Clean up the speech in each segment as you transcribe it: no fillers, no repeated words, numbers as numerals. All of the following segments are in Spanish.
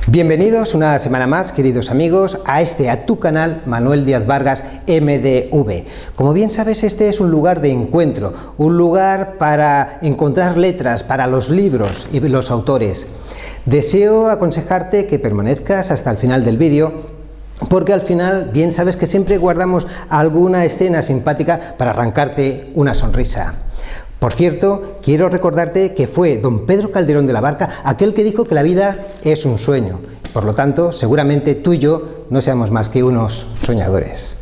Bienvenidos una semana más, queridos amigos, a tu canal Manuel Díaz Vargas MDV. Como bien sabes, este es un lugar de encuentro, un lugar para encontrar letras para los libros y los autores. Deseo aconsejarte que permanezcas hasta el final del vídeo, porque al final bien sabes que siempre guardamos alguna escena simpática para arrancarte una sonrisa. Por cierto, quiero recordarte que fue don Pedro Calderón de la Barca aquel que dijo que la vida es un sueño. Por lo tanto, seguramente tú y yo no seamos más que unos soñadores.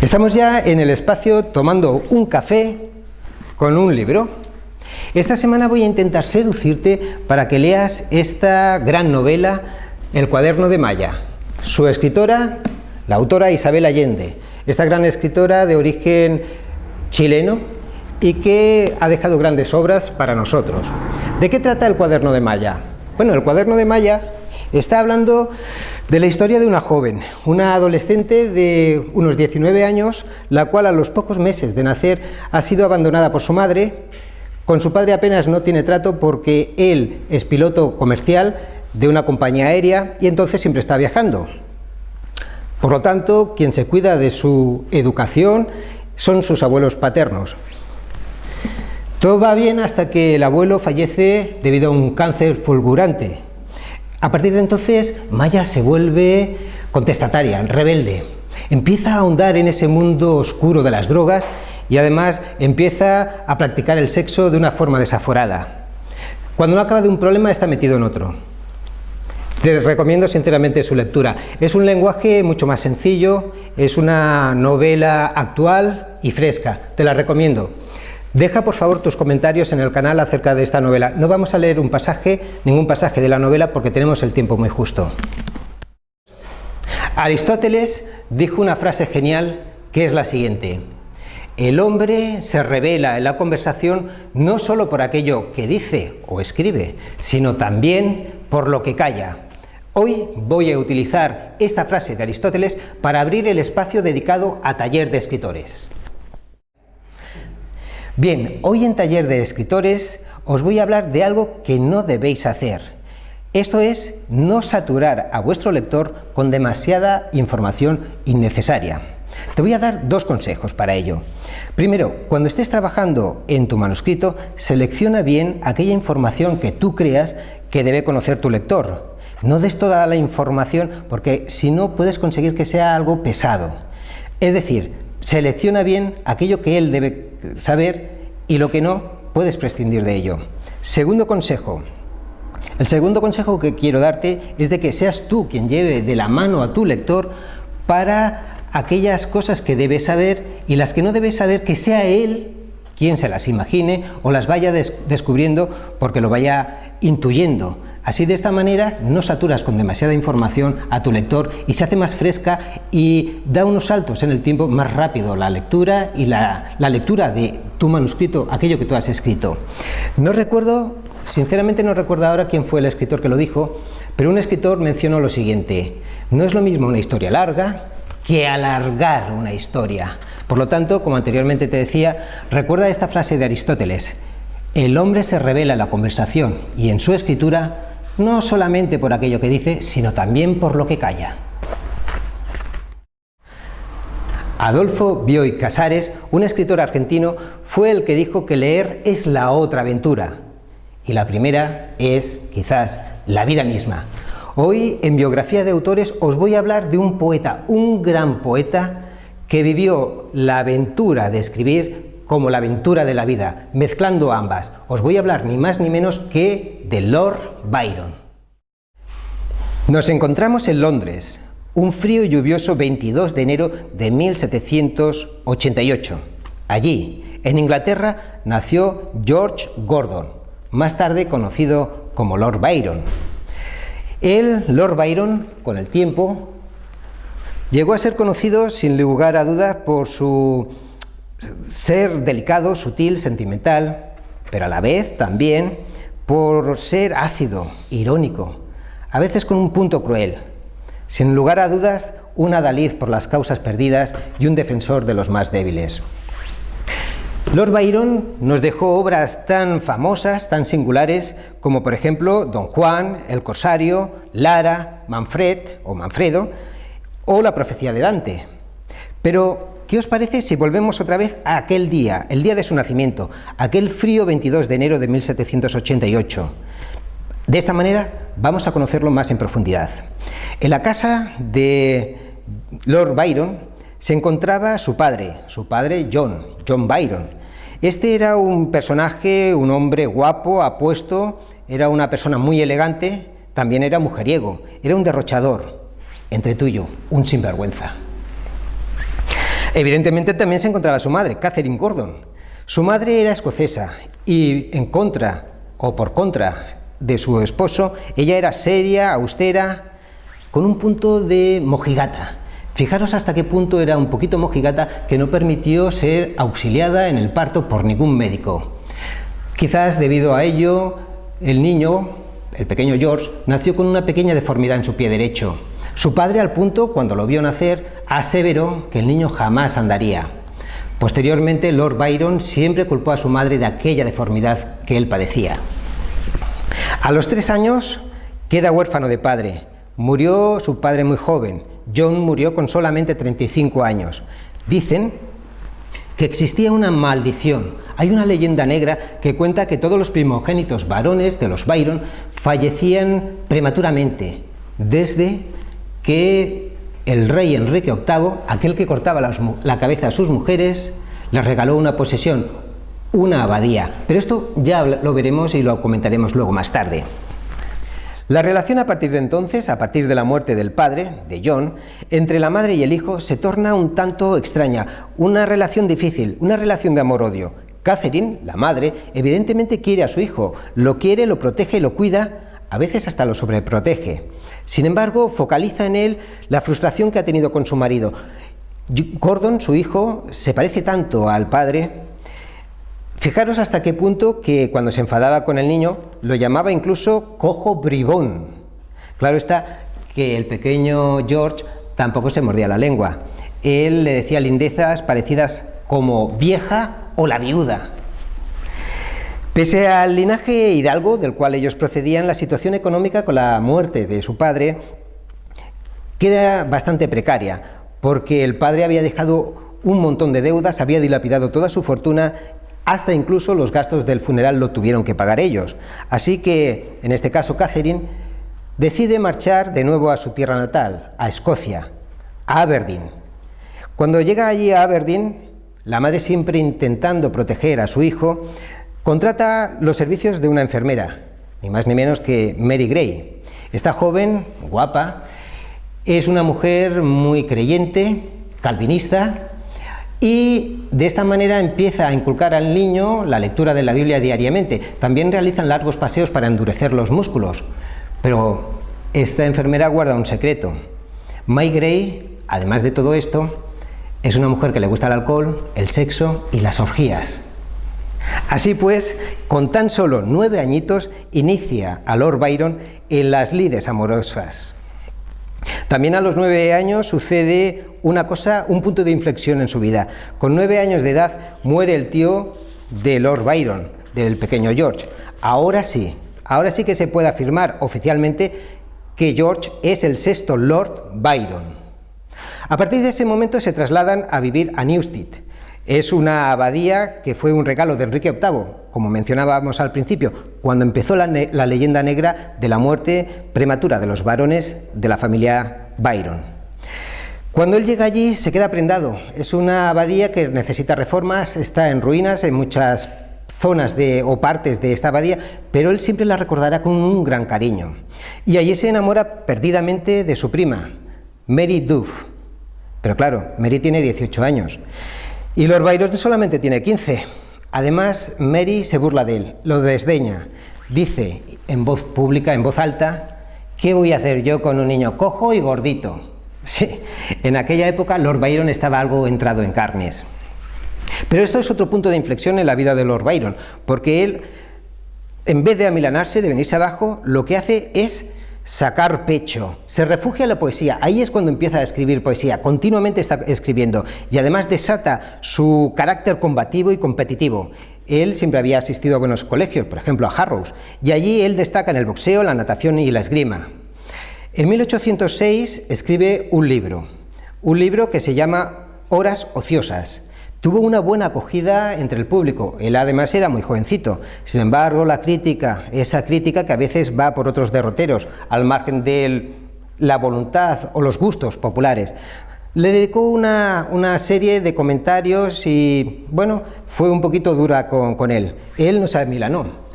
Estamos ya en el espacio tomando un café con un libro. Esta semana voy a intentar seducirte para que leas esta gran novela, El cuaderno de Maya. Su escritora, la autora Isabel Allende, esta gran escritora de origen chileno y que ha dejado grandes obras para nosotros. ¿De qué trata El cuaderno de Maya? Bueno, El cuaderno de Maya está hablando de la historia de una joven, una adolescente de unos 19 años, la cual a los pocos meses de nacer ha sido abandonada por su madre. Con su padre apenas no tiene trato porque él es piloto comercial de una compañía aérea y entonces siempre está viajando. Por lo tanto, quien se cuida de su educación son sus abuelos paternos. Todo va bien hasta que el abuelo fallece debido a un cáncer fulgurante. A partir de entonces, Maya se vuelve contestataria, rebelde. Empieza a ahondar en ese mundo oscuro de las drogas y además empieza a practicar el sexo de una forma desaforada. Cuando no acaba de un problema está metido en otro. Te recomiendo sinceramente su lectura. Es un lenguaje mucho más sencillo, es una novela actual y fresca. Te la recomiendo. Deja por favor tus comentarios en el canal acerca de esta novela. No vamos a leer ningún pasaje de la novela porque tenemos el tiempo muy justo. Aristóteles dijo una frase genial que es la siguiente: el hombre se revela en la conversación no solo por aquello que dice o escribe, sino también por lo que calla. Hoy voy a utilizar esta frase de Aristóteles para abrir el espacio dedicado a Taller de Escritores. Bien, hoy en Taller de Escritores os voy a hablar de algo que no debéis hacer. Esto es, no saturar a vuestro lector con demasiada información innecesaria. Te voy a dar dos consejos para ello. Primero, cuando estés trabajando en tu manuscrito, selecciona bien aquella información que tú creas que debe conocer tu lector. No des toda la información porque si no puedes conseguir que sea algo pesado. Es decir, selecciona bien aquello que él debe saber y lo que no, puedes prescindir de ello. Segundo consejo. El segundo consejo que quiero darte es de que seas tú quien lleve de la mano a tu lector para aquellas cosas que debes saber y las que no debes saber, que sea él quien se las imagine o las vaya descubriendo porque lo vaya intuyendo. Así, de esta manera, no saturas con demasiada información a tu lector y se hace más fresca y da unos saltos en el tiempo más rápido la lectura y la lectura de tu manuscrito, aquello que tú has escrito. Sinceramente no recuerdo ahora quién fue el escritor que lo dijo, pero un escritor mencionó lo siguiente: no es lo mismo una historia larga que alargar una historia. Por lo tanto, como anteriormente te decía, recuerda esta frase de Aristóteles: el hombre se revela en la conversación y en su escritura no solamente por aquello que dice, sino también por lo que calla. Adolfo Bioy Casares, un escritor argentino, fue el que dijo que leer es la otra aventura y la primera es, quizás, la vida misma. Hoy, en Biografía de Autores, os voy a hablar de un poeta, un gran poeta, que vivió la aventura de escribir como la aventura de la vida, mezclando ambas. Os voy a hablar ni más ni menos que de Lord Byron. Nos encontramos en Londres, un frío y lluvioso 22 de enero de 1788. Allí, en Inglaterra, nació George Gordon, más tarde conocido como Lord Byron. Lord Byron, con el tiempo, llegó a ser conocido sin lugar a dudas por su ser delicado, sutil, sentimental, pero a la vez también por ser ácido, irónico, a veces con un punto cruel. Sin lugar a dudas, un adalid por las causas perdidas y un defensor de los más débiles. Lord Byron nos dejó obras tan famosas, tan singulares, como por ejemplo Don Juan, El Corsario, Lara, Manfredo o La Profecía de Dante. Pero, ¿qué os parece si volvemos otra vez a aquel día, el día de su nacimiento, aquel frío 22 de enero de 1788? De esta manera vamos a conocerlo más en profundidad. En la casa de Lord Byron se encontraba su padre John Byron. Este era un personaje, un hombre guapo, apuesto, era una persona muy elegante, también era mujeriego, era un derrochador, entre tú y yo, un sinvergüenza. Evidentemente también se encontraba su madre, Catherine Gordon. Su madre era escocesa y por contra de su esposo, ella era seria, austera, con un punto de mojigata. Fijaros hasta qué punto era un poquito mojigata, que no permitió ser auxiliada en el parto por ningún médico. Quizás debido a ello, el niño, el pequeño George, nació con una pequeña deformidad en su pie derecho. Su padre, al punto, cuando lo vio nacer, aseveró que el niño jamás andaría. Posteriormente, Lord Byron siempre culpó a su madre de aquella deformidad que él padecía. A los 3 años queda huérfano de padre. Murió su padre muy joven. John murió con solamente 35 años. Dicen que existía una maldición. Hay una leyenda negra que cuenta que todos los primogénitos varones de los Byron fallecían prematuramente, desde que el rey Enrique VIII, aquel que cortaba la cabeza a sus mujeres, les regaló una posesión, una abadía. Pero esto ya lo veremos y lo comentaremos luego más tarde. La relación a partir de entonces, a partir de la muerte del padre, de John, entre la madre y el hijo se torna un tanto extraña, una relación difícil, una relación de amor-odio. Catherine, la madre, evidentemente quiere a su hijo, lo quiere, lo protege, lo cuida, a veces hasta lo sobreprotege. Sin embargo, focaliza en él la frustración que ha tenido con su marido. Gordon, su hijo, se parece tanto al padre. Fijaros hasta qué punto que cuando se enfadaba con el niño lo llamaba incluso cojo bribón. Claro está que el pequeño George tampoco se mordía la lengua. Él le decía lindezas parecidas como vieja o la viuda. Pese al linaje hidalgo del cual ellos procedían, la situación económica con la muerte de su padre queda bastante precaria, porque el padre había dejado un montón de deudas, había dilapidado toda su fortuna, hasta incluso los gastos del funeral lo tuvieron que pagar ellos. Así que, en este caso, Catherine decide marchar de nuevo a su tierra natal, a Escocia, a Aberdeen. Cuando llega allí a Aberdeen, la madre, siempre intentando proteger a su hijo, contrata los servicios de una enfermera, ni más ni menos que Mary Gray. Esta joven, guapa, es una mujer muy creyente, calvinista, y de esta manera empieza a inculcar al niño la lectura de la Biblia diariamente. También realizan largos paseos para endurecer los músculos. Pero esta enfermera guarda un secreto. May Gray, además de todo esto, es una mujer que le gusta el alcohol, el sexo y las orgías. Así pues, con tan solo 9 añitos, inicia a Lord Byron en las lides amorosas. También a los 9 años sucede un punto de inflexión en su vida. Con 9 años de edad muere el tío de Lord Byron, del pequeño George. Ahora sí que se puede afirmar oficialmente que George es el 6º Lord Byron. A partir de ese momento se trasladan a vivir a Newstead. Es una abadía que fue un regalo de Enrique VIII, como mencionábamos al principio, cuando empezó la leyenda negra de la muerte prematura de los varones de la familia Byron. Cuando él llega allí se queda prendado. Es una abadía que necesita reformas, está en ruinas en muchas zonas o partes de esta abadía, pero él siempre la recordará con un gran cariño. Y allí se enamora perdidamente de su prima, Mary Duff. Pero claro, Mary tiene 18 años. Y Lord Byron solamente tiene 15. Además, Mary se burla de él, lo desdeña. Dice en voz pública, en voz alta, ¿qué voy a hacer yo con un niño cojo y gordito? Sí, en aquella época Lord Byron estaba algo entrado en carnes. Pero esto es otro punto de inflexión en la vida de Lord Byron, porque él, en vez de amilanarse, de venirse abajo, lo que hace es sacar pecho, se refugia en la poesía. Ahí es cuando empieza a escribir poesía, continuamente está escribiendo y además desata su carácter combativo y competitivo. Él siempre había asistido a buenos colegios, por ejemplo a Harrow, y allí él destaca en el boxeo, la natación y la esgrima. En 1806 escribe un libro que se llama Horas ociosas. Tuvo una buena acogida entre el público, él además era muy jovencito. Sin embargo, la crítica, esa crítica que a veces va por otros derroteros, al margen de la voluntad o los gustos populares, le dedicó una serie de comentarios y, bueno, fue un poquito dura con él. Él no se amilanó.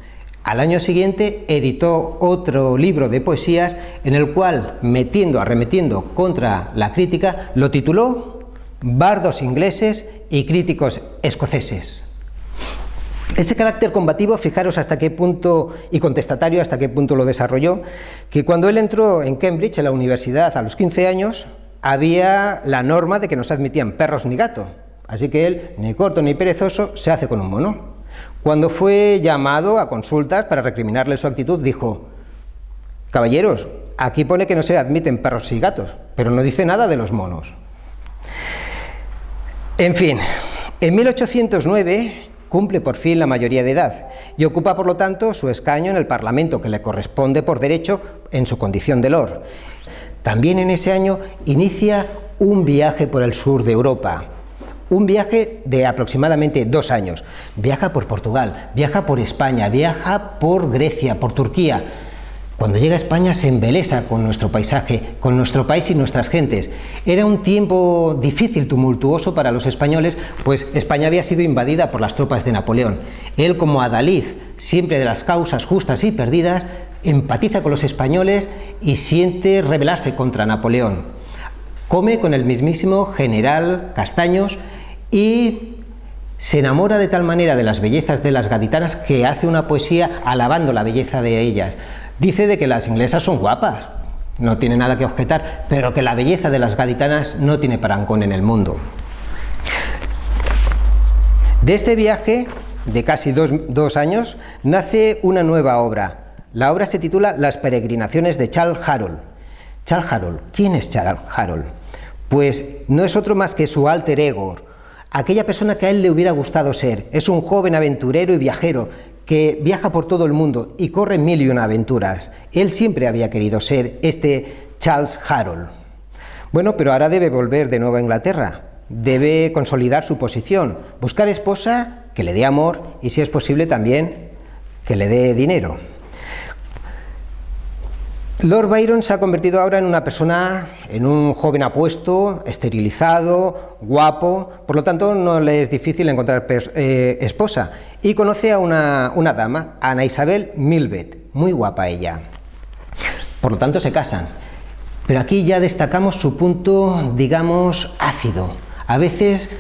Al año siguiente editó otro libro de poesías en el cual, arremetiendo contra la crítica, lo tituló Bardos ingleses y críticos escoceses. Ese carácter combativo, fijaros hasta qué punto, y contestatario, hasta qué punto lo desarrolló, que cuando él entró en Cambridge, en la universidad, a los 15 años, había la norma de que no se admitían perros ni gato. Así que él, ni corto ni perezoso, se hace con un mono. Cuando fue llamado a consultas para recriminarle su actitud, dijo: caballeros, aquí pone que no se admiten perros y gatos, pero no dice nada de los monos. En fin, en 1809 cumple por fin la mayoría de edad y ocupa, por lo tanto, su escaño en el Parlamento que le corresponde por derecho en su condición de lord. También en ese año inicia un viaje por el sur de Europa, un viaje de aproximadamente 2 años. Viaja por Portugal, viaja por España, viaja por Grecia, por Turquía. Cuando llega a España se embelesa con nuestro paisaje, con nuestro país y nuestras gentes. Era un tiempo difícil, tumultuoso para los españoles, pues España había sido invadida por las tropas de Napoleón. Él, como adalid siempre de las causas justas y perdidas, empatiza con los españoles y siente rebelarse contra Napoleón. Come con el mismísimo general Castaños y se enamora de tal manera de las bellezas de las gaditanas que hace una poesía alabando la belleza de ellas. Dice de que las inglesas son guapas, no tiene nada que objetar, pero que la belleza de las gaditanas no tiene parangón en el mundo. De este viaje, de casi dos años, nace una nueva obra. La obra se titula Las peregrinaciones de Childe Harold. Childe Harold, ¿quién es Childe Harold? Pues no es otro más que su alter ego, aquella persona que a él le hubiera gustado ser. Es un joven aventurero y viajero que viaja por todo el mundo y corre 1001 aventuras. Él siempre había querido ser este Charles Harold. Bueno, pero ahora debe volver de nuevo a Inglaterra, debe consolidar su posición, buscar esposa que le dé amor y, si es posible, también que le dé dinero. Lord Byron se ha convertido ahora en una persona, en un joven apuesto, esterilizado, guapo, por lo tanto no le es difícil encontrar esposa, y conoce a una dama, Ana Isabel Milvet, muy guapa ella. Por lo tanto se casan, pero aquí ya destacamos su punto, digamos, ácido, a veces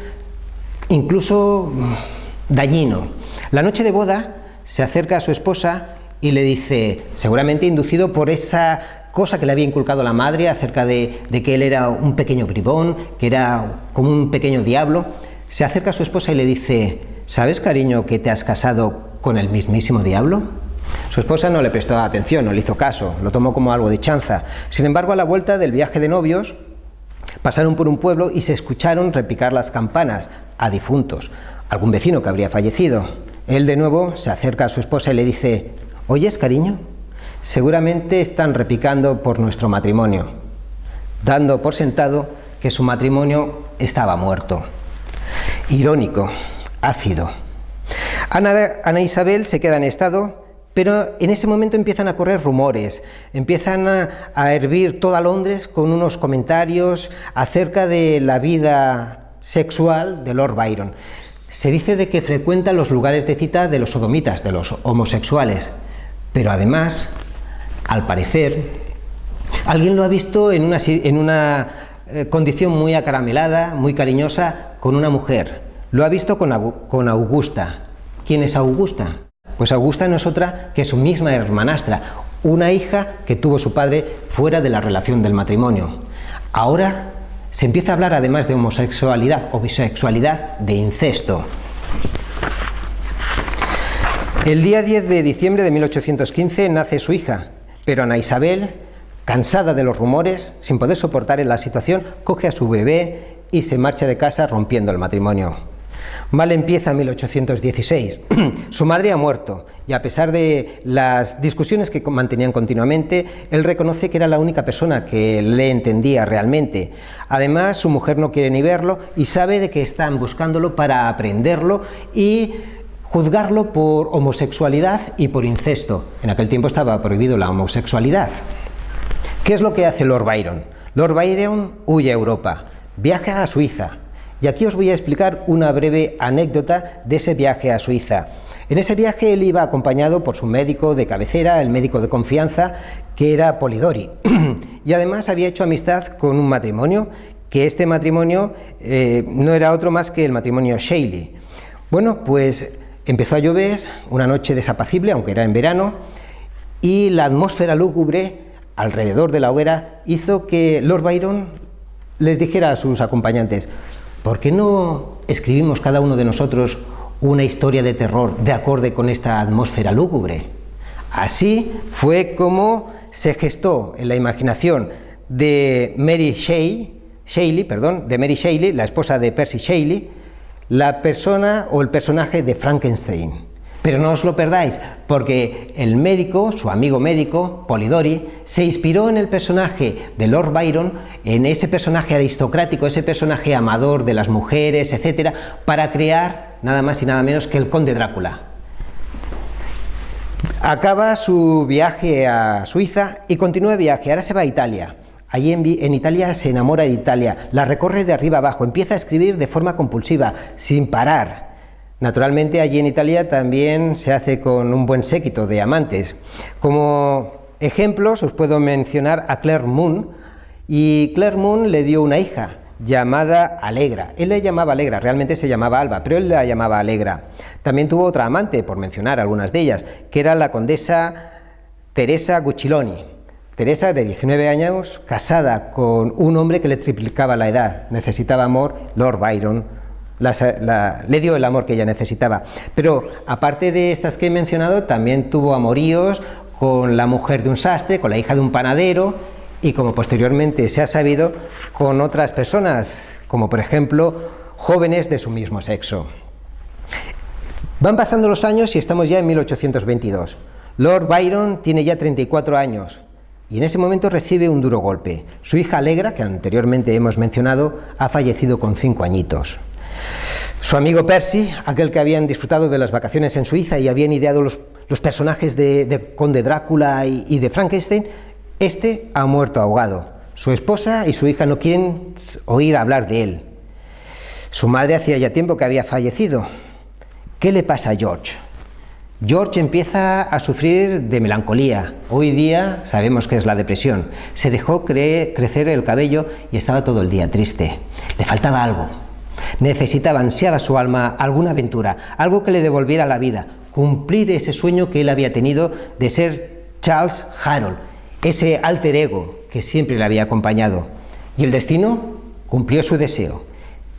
incluso dañino. La noche de boda se acerca a su esposa y le dice, seguramente inducido por esa cosa que le había inculcado la madre acerca de que él era un pequeño bribón, que era como un pequeño diablo, se acerca a su esposa y le dice, ¿sabes, cariño, que te has casado con el mismísimo diablo? Su esposa no le prestó atención, no le hizo caso, lo tomó como algo de chanza. Sin embargo, a la vuelta del viaje de novios, pasaron por un pueblo y se escucharon repicar las campanas a difuntos, algún vecino que habría fallecido. Él de nuevo se acerca a su esposa y le dice, ¿oyes, cariño? Seguramente están repicando por nuestro matrimonio, dando por sentado que su matrimonio estaba muerto. Irónico, ácido. Ana Isabel se queda en estado, pero en ese momento empiezan a correr rumores, empiezan a hervir toda Londres con unos comentarios acerca de la vida sexual de Lord Byron. Se dice de que frecuenta los lugares de cita de los sodomitas, de los homosexuales. Pero además, al parecer, alguien lo ha visto en una condición muy acaramelada, muy cariñosa, con una mujer. Lo ha visto con Augusta. ¿Quién es Augusta? Pues Augusta no es otra que su misma hermanastra, una hija que tuvo su padre fuera de la relación del matrimonio. Ahora se empieza a hablar, además de homosexualidad o bisexualidad, de incesto. El día 10 de diciembre de 1815 nace su hija, pero Ana Isabel Cansada de los rumores, sin poder soportar la situación, coge a su bebé y se marcha de casa rompiendo el matrimonio. Mal empieza 1816. Su madre ha muerto y a pesar de las discusiones que mantenían continuamente, él reconoce que era la única persona que le entendía realmente. Además, su mujer no quiere ni verlo y sabe de que están buscándolo para aprenderlo y juzgarlo por homosexualidad y por incesto. En aquel tiempo estaba prohibido la homosexualidad. ¿Qué es lo que hace Lord Byron? Lord Byron huye a Europa, viaja a Suiza. Y aquí os voy a explicar una breve anécdota de ese viaje a Suiza. En ese viaje él iba acompañado por su médico de cabecera, el médico de confianza, que era Polidori. Y además había hecho amistad con un matrimonio, que este matrimonio no era otro más que el matrimonio Shaley. Bueno, pues empezó a llover, una noche desapacible, aunque era en verano, y la atmósfera lúgubre alrededor de la hoguera hizo que Lord Byron les dijera a sus acompañantes: ¿por qué no escribimos cada uno de nosotros una historia de terror de acorde con esta atmósfera lúgubre? Así fue como se gestó en la imaginación de Mary Shelley, la esposa de Percy Shelley, la persona o el personaje de Frankenstein. Pero no os lo perdáis, porque el médico, su amigo médico, Polidori, se inspiró en el personaje de Lord Byron, en ese personaje aristocrático, ese personaje amador de las mujeres, etcétera, para crear nada más y nada menos que el Conde Drácula. Acaba su viaje a Suiza y continúa el viaje. Ahora se va a Italia. Allí en Italia se enamora de Italia, la recorre de arriba abajo, empieza a escribir de forma compulsiva, sin parar. Naturalmente, allí en Italia también se hace con un buen séquito de amantes. Como ejemplos os puedo mencionar a Claire Moon, y Claire Moon le dio una hija llamada Allegra. Él le llamaba Allegra, realmente se llamaba Alba, pero él la llamaba Allegra. También tuvo otra amante, por mencionar algunas de ellas, que era la condesa Teresa Gucciloni. Teresa, de 19 años, casada con un hombre que le triplicaba la edad, necesitaba amor. Lord Byron le dio el amor que ella necesitaba. Pero aparte de estas que he mencionado, también tuvo amoríos con la mujer de un sastre, con la hija de un panadero y, como posteriormente se ha sabido, con otras personas, como por ejemplo jóvenes de su mismo sexo. Van pasando los años y estamos ya en 1822. Lord Byron tiene ya 34 años y en ese momento recibe un duro golpe. Su hija Allegra, que anteriormente hemos mencionado, ha fallecido con 5 añitos. Su amigo Percy, aquel que habían disfrutado de las vacaciones en Suiza y habían ideado los personajes de Conde Drácula y de Frankenstein, este ha muerto ahogado. Su esposa y su hija no quieren oír hablar de él. Su madre hacía ya tiempo que había fallecido. ¿Qué le pasa a George? George empieza a sufrir de melancolía. Hoy día sabemos que es la depresión. Se dejó crecer el cabello y estaba todo el día triste. Le faltaba algo. Ansiaba su alma alguna aventura, algo que le devolviera la vida, cumplir ese sueño que él había tenido de ser Charles Harold, ese alter ego que siempre le había acompañado. Y el destino cumplió su deseo.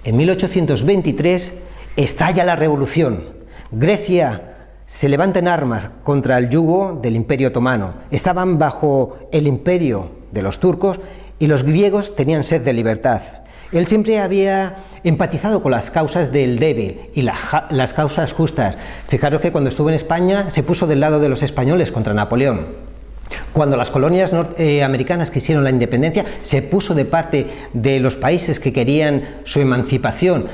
En 1823 estalla la revolución. Grecia se levanta en armas contra el yugo del Imperio Otomano. Estaban bajo el imperio de los turcos y los griegos tenían sed de libertad. Él siempre había empatizado con las causas del débil y las causas justas. Fijaros que cuando estuvo en España se puso del lado de los españoles contra Napoleón. Cuando las colonias norteamericanas quisieron la independencia, se puso de parte de los países que querían su emancipación.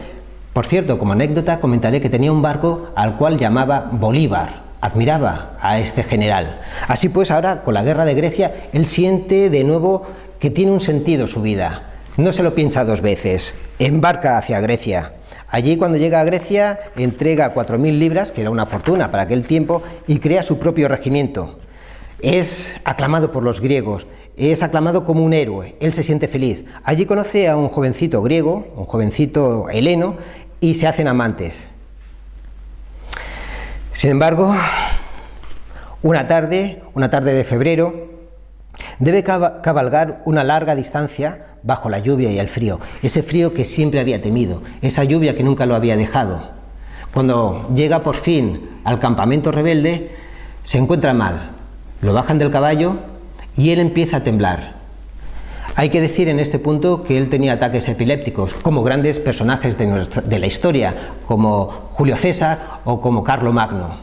Por cierto, como anécdota, comentaré que tenía un barco al cual llamaba Bolívar. Admiraba a este general. Así pues, ahora, con la guerra de Grecia, él siente de nuevo que tiene un sentido su vida. No se lo piensa 2 veces, embarca hacia Grecia. Allí, cuando llega a Grecia, entrega 4.000 libras, que era una fortuna para aquel tiempo, y crea su propio regimiento. Es aclamado por los griegos, es aclamado como un héroe, él se siente feliz. Allí conoce a un jovencito griego, un jovencito heleno, y se hacen amantes. Sin embargo, una tarde de febrero, debe cabalgar una larga distancia bajo la lluvia y el frío, ese frío que siempre había temido, esa lluvia que nunca lo había dejado. Cuando llega por fin al campamento rebelde, se encuentra mal, lo bajan del caballo y él empieza a temblar. Hay que decir en este punto que él tenía ataques epilépticos, como grandes personajes de la historia, como Julio César o como Carlomagno.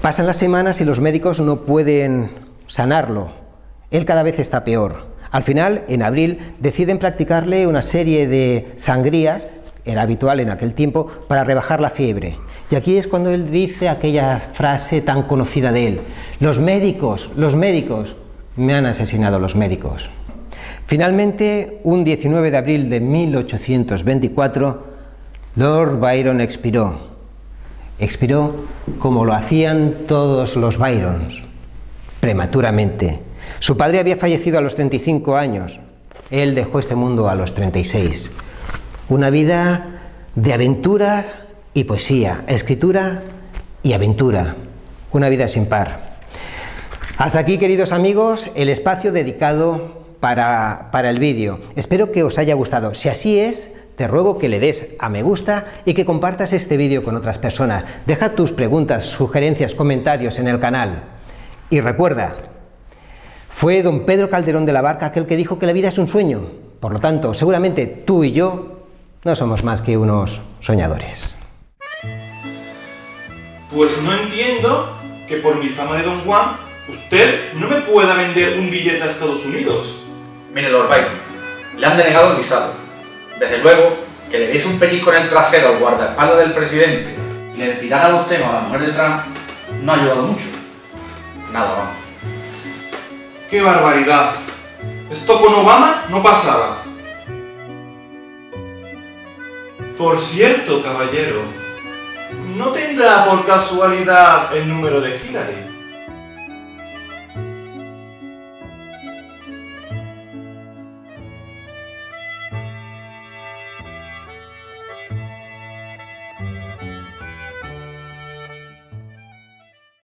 Pasan las semanas y los médicos no pueden sanarlo. Él cada vez está peor. Al final, en abril, deciden practicarle una serie de sangrías, era habitual en aquel tiempo, para rebajar la fiebre. Y aquí es cuando él dice aquella frase tan conocida de él: los médicos, me han asesinado los médicos. Finalmente, un 19 de abril de 1824, Lord Byron expiró. Expiró como lo hacían todos los Byrons, prematuramente. Su padre había fallecido a los 35 años, él dejó este mundo a los 36. Una vida de aventura y poesía, escritura y aventura, una vida sin par. Hasta aquí, queridos amigos, el espacio dedicado para el vídeo. Espero que os haya gustado. Si así es, te ruego que le des a me gusta y que compartas este vídeo con otras personas. Deja tus preguntas, sugerencias, comentarios en el canal. Y recuerda, fue don Pedro Calderón de la Barca aquel que dijo que la vida es un sueño. Por lo tanto, seguramente tú y yo no somos más que unos soñadores. Pues no entiendo que por mi fama de Don Juan, usted no me pueda vender un billete a Estados Unidos. Mire, Lord Byron, le han denegado el visado. Desde luego, que le diese un pellizco en el trasero al guardaespaldas del presidente y le tirara los temas a la mujer de Trump no ha ayudado mucho. Nada, vamos. ¡Qué barbaridad! Esto con Obama no pasaba. Por cierto, caballero, ¿no tendrá por casualidad el número de Hillary?